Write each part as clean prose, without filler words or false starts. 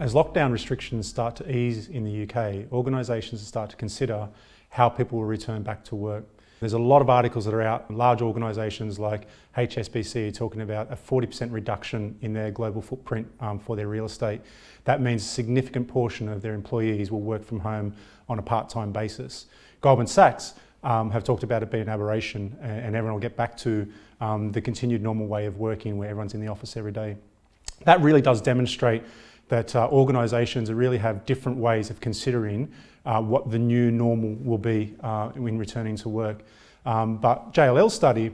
As lockdown restrictions start to ease in the UK, organisations start to consider how people will return back to work. There's a lot of articles that are out. Large organisations like HSBC are talking about a 40% reduction in their global footprint for their real estate. That means a significant portion of their employees will work from home on a part-time basis. Goldman Sachs have talked about it being an aberration and everyone will get back to the continued normal way of working where everyone's in the office every day. That really does demonstrate that organisations really have different ways of considering what the new normal will be when returning to work. But JLL's study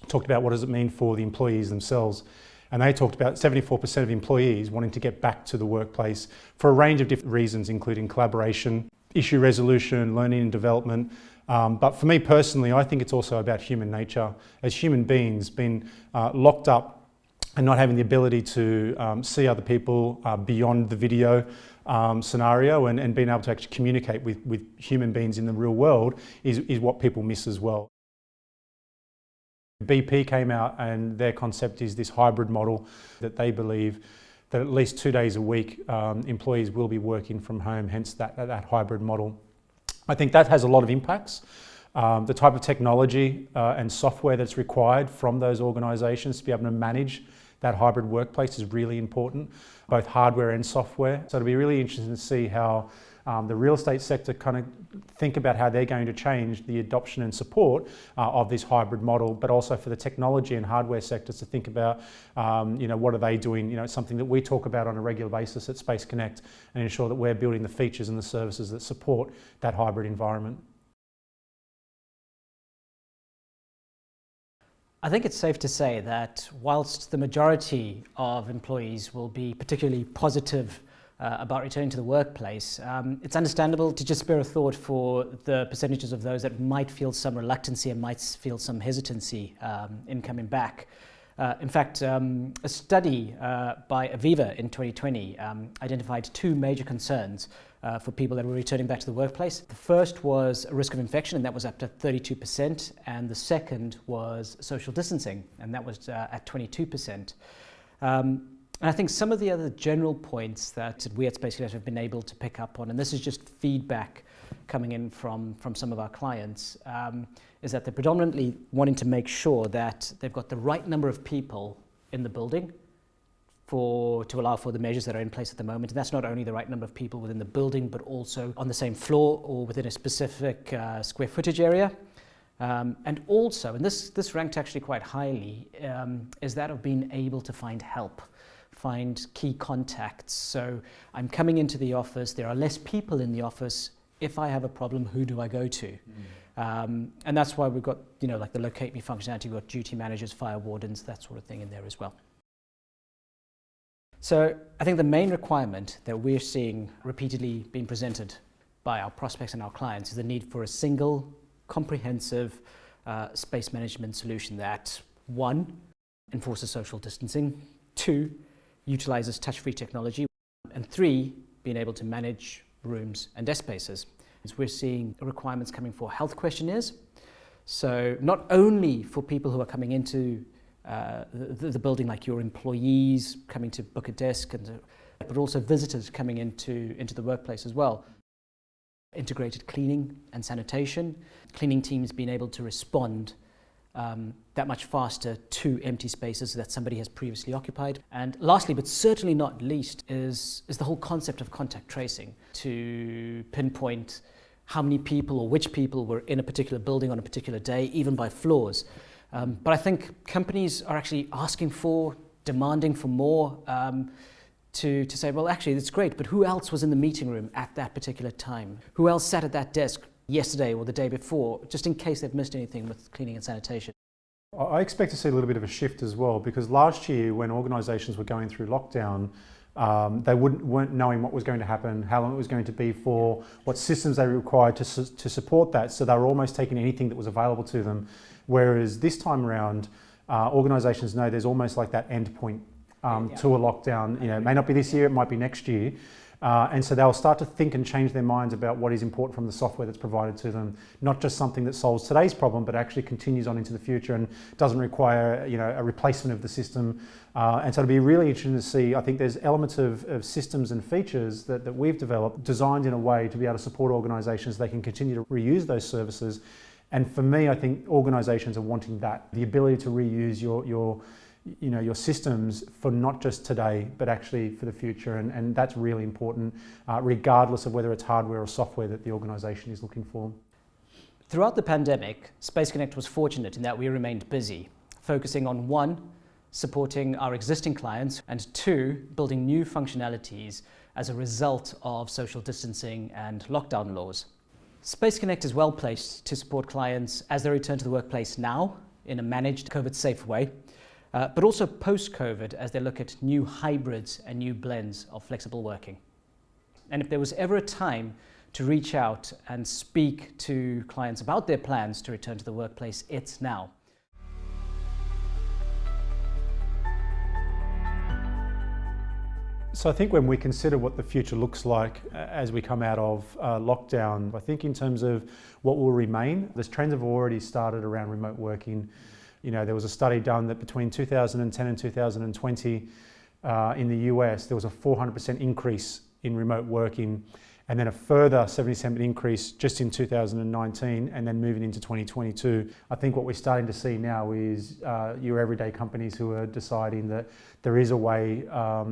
talked about what does it mean for the employees themselves. And they talked about 74% of employees wanting to get back to the workplace for a range of different reasons, including collaboration, issue resolution, learning and development. But for me personally, I think it's also about human nature. As human beings, being locked up and not having the ability to see other people beyond the video scenario and being able to actually communicate with human beings in the real world is what people miss as well. BP came out and their concept is this hybrid model that they believe that at least 2 days a week employees will be working from home, hence that hybrid model. I think that has a lot of impacts. The type of technology and software that's required from those organisations to be able to manage that hybrid workplace is really important, both hardware and software. So it'll be really interesting to see how the real estate sector kind of think about how they're going to change the adoption and support of this hybrid model, but also for the technology and hardware sectors to think about, what are they doing? It's something that we talk about on a regular basis at Space Connect and ensure that we're building the features and the services that support that hybrid environment. I think it's safe to say that whilst the majority of employees will be particularly positive about returning to the workplace, it's understandable to just spare a thought for the percentages of those that might feel some reluctancy and might feel some hesitancy in coming back. In fact, a study by Aviva in 2020 identified two major concerns for people that were returning back to the workplace. The first was a risk of infection, and that was up to 32%, and the second was social distancing, and that was at 22%. And I think some of the other general points that we at Space Connect have been able to pick up on, and this is just feedback coming in from some of our clients, is that they're predominantly wanting to make sure that they've got the right number of people in the building to allow for the measures that are in place at the moment. And that's not only the right number of people within the building, but also on the same floor or within a specific square footage area. And also, and this ranked actually quite highly, is that of being able to find help, find key contacts. So I'm coming into the office, there are less people in the office. If I have a problem, who do I go to? And that's why we've got, like the locate me functionality, we've got duty managers, fire wardens, that sort of thing in there as well. So I think the main requirement that we're seeing repeatedly being presented by our prospects and our clients is the need for a single, comprehensive space management solution that, 1, enforces social distancing, 2, utilizes touch-free technology, and 3, being able to manage rooms and desk spaces. We're seeing requirements coming for health questionnaires. So not only for people who are coming into the building, like your employees coming to book a desk, but also visitors coming into the workplace as well. Integrated cleaning and sanitation, cleaning teams being able to respond that much faster to empty spaces that somebody has previously occupied. And lastly, but certainly not least, is the whole concept of contact tracing to pinpoint how many people or which people were in a particular building on a particular day, even by floors. But I think companies are actually asking for, demanding for more to say, well, actually, it's great, but who else was in the meeting room at that particular time? Who else sat at that desk yesterday or the day before, just in case they've missed anything with cleaning and sanitation? I expect to see a little bit of a shift as well, because last year when organisations were going through lockdown, they weren't knowing what was going to happen, how long it was going to be for, what systems they required to support that, so they were almost taking anything that was available to them. Whereas this time around, organisations know there's almost like that end point to a lockdown. It may not be this year, it might be next year. And so they'll start to think and change their minds about what is important from the software that's provided to them. Not just something that solves today's problem, but actually continues on into the future and doesn't require a replacement of the system. And so it'll be really interesting to see. I think there's elements of systems and features that we've developed, designed in a way to be able to support organisations so they can continue to reuse those services. And for me, I think organisations are wanting that, the ability to reuse your systems for not just today, but actually for the future. And that's really important, regardless of whether it's hardware or software that the organisation is looking for. Throughout the pandemic, Space Connect was fortunate in that we remained busy, focusing on one, supporting our existing clients, and two, building new functionalities as a result of social distancing and lockdown laws. Space Connect is well placed to support clients as they return to the workplace now in a managed COVID-safe way, but also post-COVID as they look at new hybrids and new blends of flexible working. And if there was ever a time to reach out and speak to clients about their plans to return to the workplace, it's now. So I think when we consider what the future looks like as we come out of lockdown, I think in terms of what will remain, the trends have already started around remote working. There was a study done that between 2010 and 2020 in the US, there was a 400% increase in remote working, and then a further 77% increase just in 2019, and then moving into 2022. I think what we're starting to see now is your everyday companies who are deciding that there is a way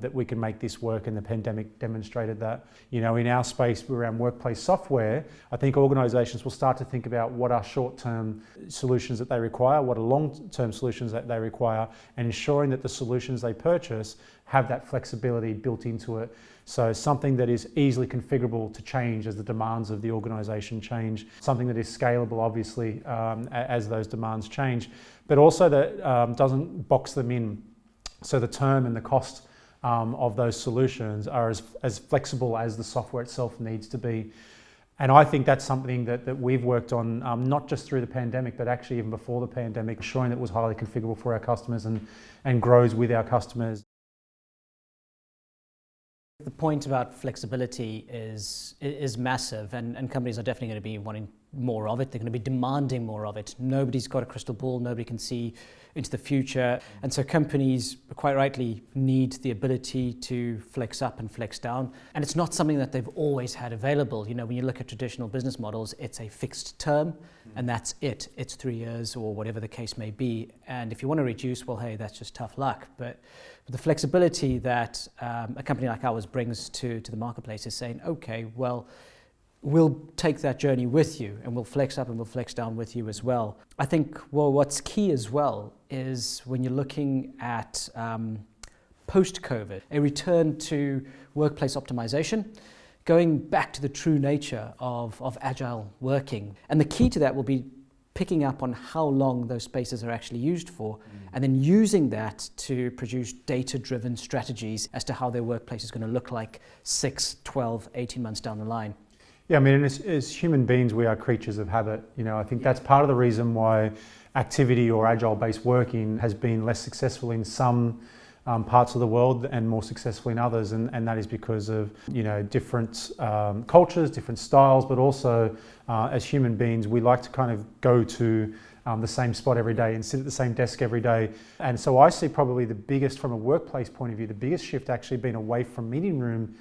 that we can make this work, and the pandemic demonstrated that. In our space around workplace software, I think organisations will start to think about what are short-term solutions that they require, what are long-term solutions that they require, and ensuring that the solutions they purchase have that flexibility built into it. So something that is easily configurable to change as the demands of the organisation change, something that is scalable, obviously, as those demands change, but also that doesn't box them in. So the term and the cost of those solutions are as flexible as the software itself needs to be. And I think that's something that we've worked on, not just through the pandemic, but actually even before the pandemic, ensuring that it was highly configurable for our customers and grows with our customers. The point about flexibility is massive, and companies are definitely going to be wanting more of it. They're going to be demanding more of it. Nobody's got a crystal ball. Nobody can see into the future. And so companies, quite rightly, need the ability to flex up and flex down. And it's not something that they've always had available. When you look at traditional business models, it's a fixed term, and that's it. It's 3 years or whatever the case may be. And if you want to reduce, well, hey, that's just tough luck. But the flexibility that a company like ours brings to the marketplace is saying, okay, well, we'll take that journey with you, and we'll flex up and we'll flex down with you as well. I think, what's key as well is when you're looking at post-COVID, a return to workplace optimization, going back to the true nature of agile working. And the key to that will be picking up on how long those spaces are actually used for, and then using that to produce data-driven strategies as to how their workplace is going to look like 6, 12, 18 months down the line. Yeah, I mean, as human beings, we are creatures of habit. I think that's part of the reason why activity or agile-based working has been less successful in some parts of the world and more successful in others, and that is because of different cultures, different styles, but also as human beings, we like to kind of go to the same spot every day and sit at the same desk every day. And so I see probably the biggest, from a workplace point of view, the biggest shift actually been away from meeting room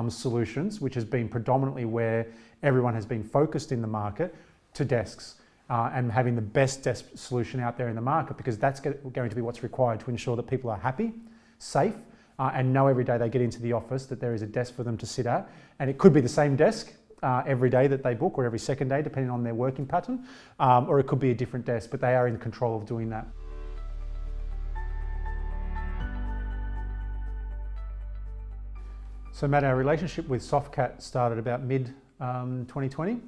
solutions, which has been predominantly where everyone has been focused in the market, to desks. And having the best desk solution out there in the market, because that's going to be what's required to ensure that people are happy, safe, and know every day they get into the office that there is a desk for them to sit at. And it could be the same desk every day that they book, or every second day, depending on their working pattern, or it could be a different desk, but they are in control of doing that. So Matt, our relationship with Softcat started about mid-2020,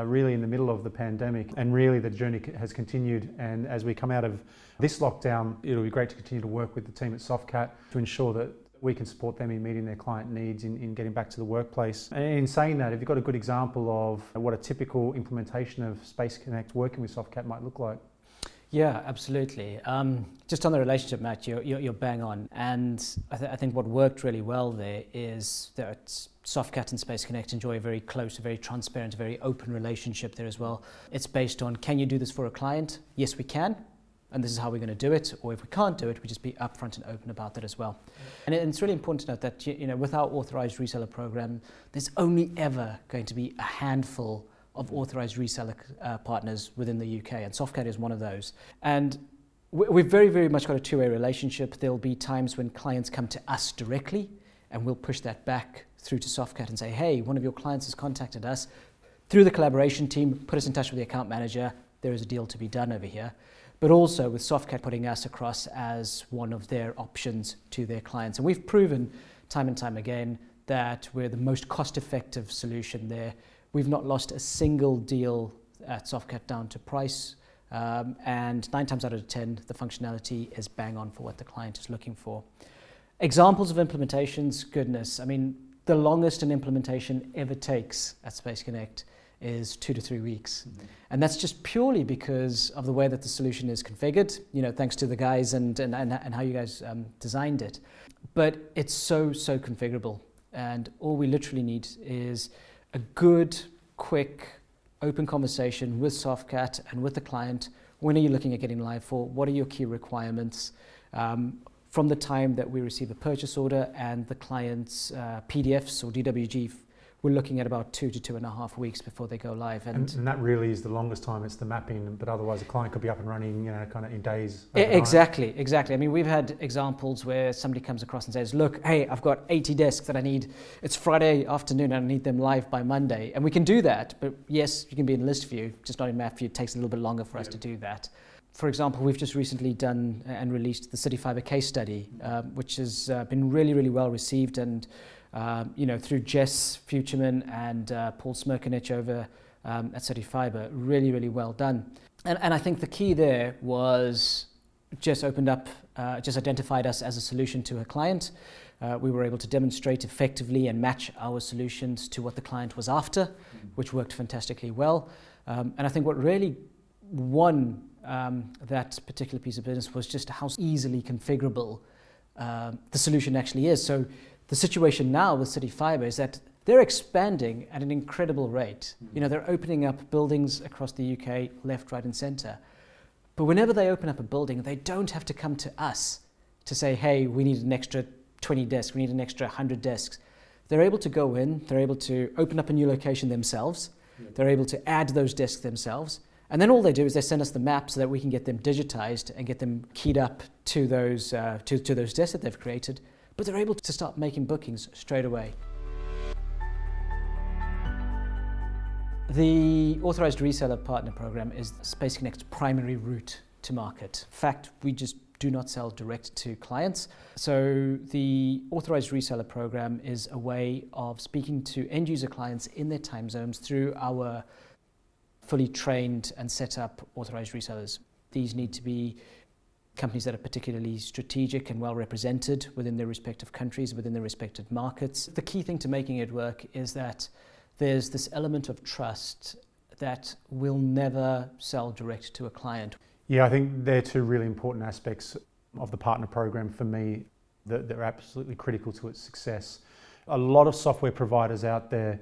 really in the middle of the pandemic, and really the journey has continued. And as we come out of this lockdown, it'll be great to continue to work with the team at Softcat to ensure that we can support them in meeting their client needs in getting back to the workplace. And in saying that, have you got a good example of what a typical implementation of Space Connect working with Softcat might look like? Yeah, absolutely. Just on the relationship, Matt, you're bang on. And I think what worked really well there is that Softcat and Space Connect enjoy a very close, a very transparent, a very open relationship there as well. It's based on, can you do this for a client? Yes, we can, and this is how we're going to do it. Or if we can't do it, we just be upfront and open about that as well. And it's really important to note that, with our Authorized Reseller program, there's only ever going to be a handful of Authorized Reseller partners within the UK, and Softcat is one of those. And we've very, very much got a two-way relationship. There'll be times when clients come to us directly, and we'll push that back through to Softcat and say, hey, one of your clients has contacted us. Through the collaboration team, put us in touch with the account manager. There is a deal to be done over here. But also with Softcat putting us across as one of their options to their clients. And we've proven time and time again that we're the most cost-effective solution there. We've not lost a single deal at Softcat down to price. And 9 times out of 10, the functionality is bang on for what the client is looking for. Examples of implementations, goodness. I mean, the longest an implementation ever takes at Space Connect is 2 to 3 weeks. Mm-hmm. And that's just purely because of the way that the solution is configured, thanks to the guys and how you guys designed it. But it's so configurable. And all we literally need is a good, quick, open conversation with Softcat and with the client. When are you looking at getting live for? What are your key requirements? From the time that we receive a purchase order and the client's PDFs or DWG, we're looking at about 2 to 2.5 weeks before they go live. And that really is the longest time, it's the mapping, but otherwise the client could be up and running, kind of in days. Overnight. Exactly. I mean, we've had examples where somebody comes across and says, look, hey, I've got 80 desks that I need. It's Friday afternoon and I need them live by Monday. And we can do that, but yes, you can be in list view, just not in map view. It takes a little bit longer for us to do that. For example, we've just recently done and released the City Fibre case study, which has been really, really well received. And through Jess Futureman and Paul Smirkanich over at City Fibre, really, really well done. And I think the key there was Jess opened up, just identified us as a solution to her client. We were able to demonstrate effectively and match our solutions to what the client was after, which worked fantastically well. And I think what really won that particular piece of business was just how easily configurable the solution actually is. So the situation now with City Fibre is that they're expanding at an incredible rate. They're opening up buildings across the UK, left, right, and centre. But whenever they open up a building, they don't have to come to us to say, hey, we need an extra 20 desks, we need an extra 100 desks. They're able to go in, they're able to open up a new location themselves, they're able to add those desks themselves, and then all they do is they send us the map so that we can get them digitized and get them keyed up to those to those desks that they've created. But they're able to start making bookings straight away. The Authorized Reseller Partner Program is Space Connect's primary route to market. In fact, we just do not sell direct to clients. So the Authorized Reseller Program is a way of speaking to end user clients in their time zones through our fully trained and set up authorized resellers. These need to be companies that are particularly strategic and well represented within their respective countries, within their respective markets. The key thing to making it work is that there's this element of trust that we'll never sell direct to a client. Yeah, I think they're two really important aspects of the partner program for me that are absolutely critical to its success. A lot of software providers out there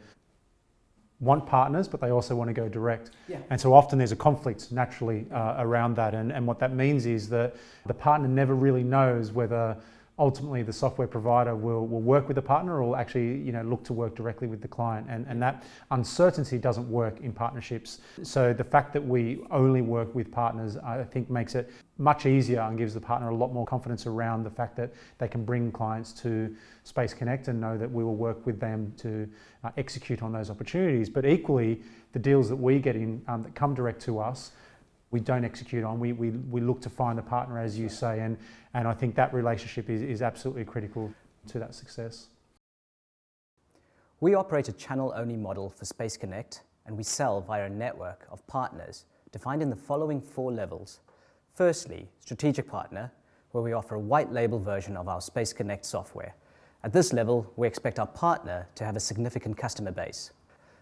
want partners, but they also want to go direct. Yeah. And so often there's a conflict naturally around that. And what that means is that the partner never really knows whether ultimately the software provider will work with the partner or will actually look to work directly with the client. And that uncertainty doesn't work in partnerships. So the fact that we only work with partners, I think, makes it much easier and gives the partner a lot more confidence around the fact that they can bring clients to Space Connect and know that we will work with them to execute on those opportunities. But equally, the deals that we get in that come direct to us, we don't execute on. We look to find a partner, as you say, and I think that relationship is absolutely critical to that success. We operate a channel-only model for Space Connect, and we sell via a network of partners defined in the following 4 levels. Firstly, strategic partner, where we offer a white label version of our Space Connect software. At this level, we expect our partner to have a significant customer base.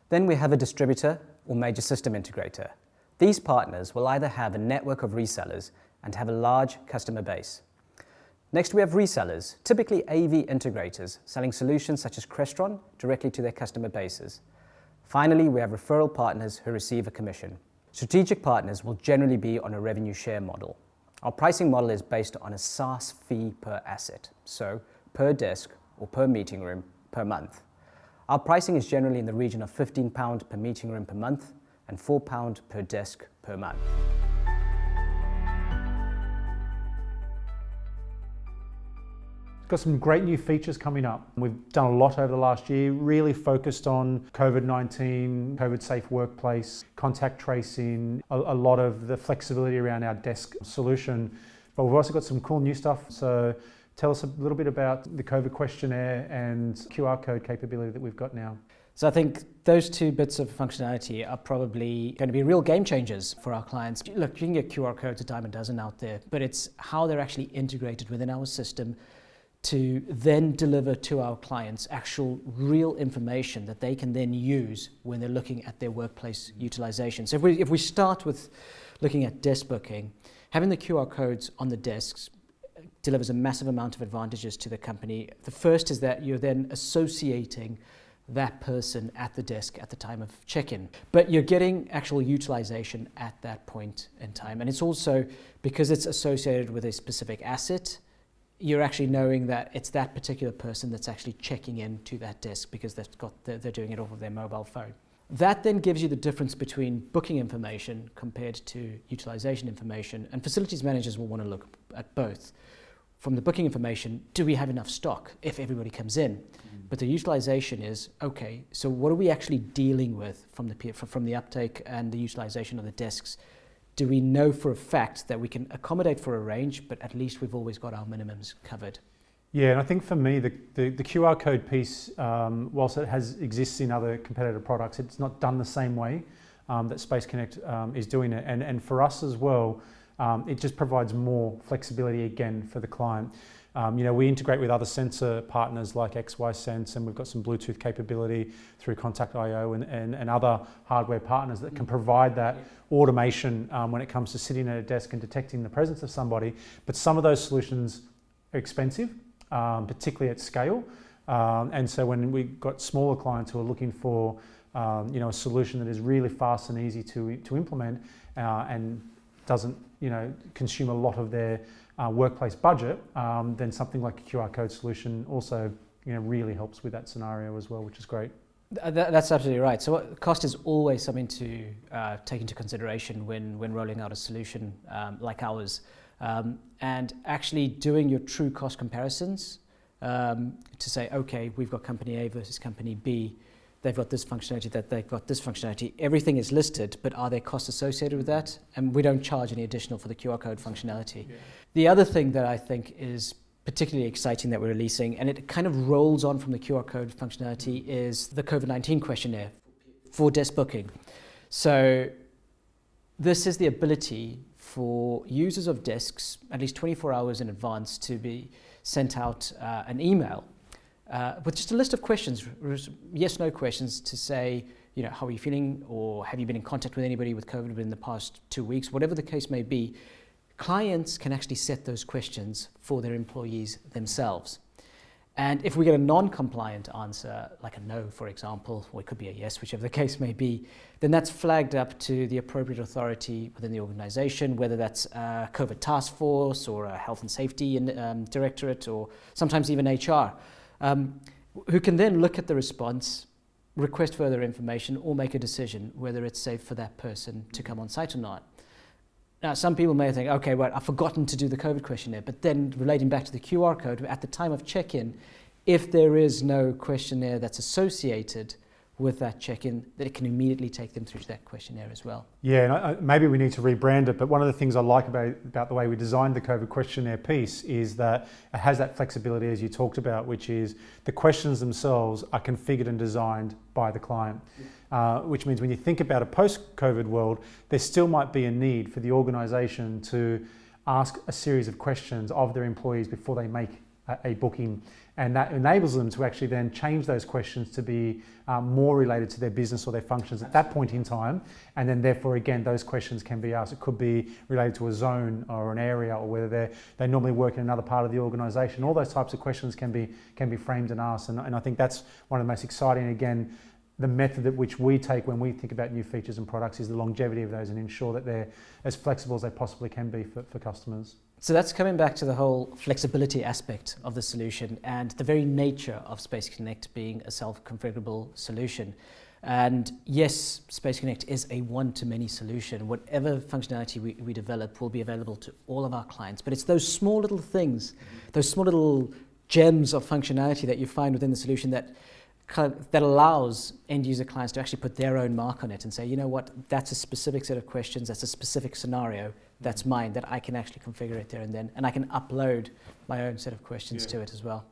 Then we have a distributor or major system integrator. These partners will either have a network of resellers and have a large customer base. Next, we have resellers, typically AV integrators, selling solutions such as Questionnaire directly to their customer bases. Finally, we have referral partners who receive a commission. Strategic partners will generally be on a revenue share model. Our pricing model is based on a SaaS fee per asset, so per desk or per meeting room per month. Our pricing is generally in the region of £15 per meeting room per month and £4 per desk per month. Got some great new features coming up. We've done a lot over the last year, really focused on COVID-19, COVID-safe workplace, contact tracing, a lot of the flexibility around our desk solution. But we've also got some cool new stuff. So tell us a little bit about the COVID questionnaire and QR code capability that we've got now. So I think those two bits of functionality are probably going to be real game changers for our clients. Look, you can get QR codes a dime a dozen out there, but it's how they're actually integrated within our system to then deliver to our clients actual real information that they can then use when they're looking at their workplace utilization. So if we start with looking at desk booking, having the QR codes on the desks delivers a massive amount of advantages to the company. The first is that you're then associating that person at the desk at the time of check-in. But you're getting actual utilization at that point in time. And it's also, because it's associated with a specific asset, you're actually knowing that it's that particular person that's actually checking in to that desk because they're doing it off of their mobile phone. That then gives you the difference between booking information compared to utilization information, and facilities managers will want to look at both. From the booking information, do we have enough stock if everybody comes in? But the utilization is, okay, so what are we actually dealing with from the uptake and the utilization of the desks? Do we know for a fact that we can accommodate for a range, but at least we've always got our minimums covered? Yeah, and I think for me, the QR code piece, whilst it exists in other competitor products, it's not done the same way that Space Connect is doing it. And for us as well, it just provides more flexibility again for the client. We integrate with other sensor partners like XY Sense, and we've got some Bluetooth capability through Contact.io and other hardware partners that can provide that automation when it comes to sitting at a desk and detecting the presence of somebody. But some of those solutions are expensive, particularly at scale. And so when we've got smaller clients who are looking for a solution that is really fast and easy to implement and doesn't consume a lot of their workplace budget, then something like a QR code solution also really helps with that scenario as well, which is great. That's absolutely right. So cost is always something to take into consideration when rolling out a solution like ours. And actually doing your true cost comparisons to say, okay, we've got company A versus company B. They've got this functionality, that they've got this functionality. Everything is listed, but are there costs associated with that? And we don't charge any additional for the QR code functionality. Yeah. The other thing that I think is particularly exciting that we're releasing, and it kind of rolls on from the QR code functionality, is the COVID-19 questionnaire for desk booking. So this is the ability for users of desks, at least 24 hours in advance, to be sent out an email with just a list of questions, yes/no questions, to say, how are you feeling, or have you been in contact with anybody with COVID within the past 2 weeks, whatever the case may be. Clients can actually set those questions for their employees themselves. And if we get a non-compliant answer, like a no, for example, or it could be a yes, whichever the case may be, then that's flagged up to the appropriate authority within the organization, whether that's a COVID task force or a health and safety directorate, or sometimes even HR, who can then look at the response, request further information, or make a decision whether it's safe for that person to come on site or not. Now, some people may think, okay, well, I've forgotten to do the COVID questionnaire, but then relating back to the QR code, at the time of check-in, if there is no questionnaire that's associated with that check-in, that it can immediately take them through to that questionnaire as well. Yeah, and maybe we need to rebrand it, but one of the things I like about the way we designed the COVID questionnaire piece is that it has that flexibility, as you talked about, which is the questions themselves are configured and designed by the client. Which means when you think about a post-COVID world, there still might be a need for the organisation to ask a series of questions of their employees before they make a booking, and that enables them to actually then change those questions to be more related to their business or their functions at that point in time, and then therefore again those questions can be asked. It could be related to a zone or an area, or whether they normally work in another part of the organisation. All those types of questions can be framed and asked, and I think that's one of the most exciting. Again, the method at which we take when we think about new features and products is the longevity of those, and ensure that they're as flexible as they possibly can be for customers. So that's coming back to the whole flexibility aspect of the solution and the very nature of Space Connect being a self-configurable solution. And yes, Space Connect is a one-to-many solution. Whatever functionality we develop will be available to all of our clients. But it's those small little things, those small little gems of functionality that you find within the solution that allows end user clients to actually put their own mark on it and say, you know what, that's a specific set of questions, that's a specific scenario, that's mine, that I can actually configure it there and then, and I can upload my own set of questions to it as well.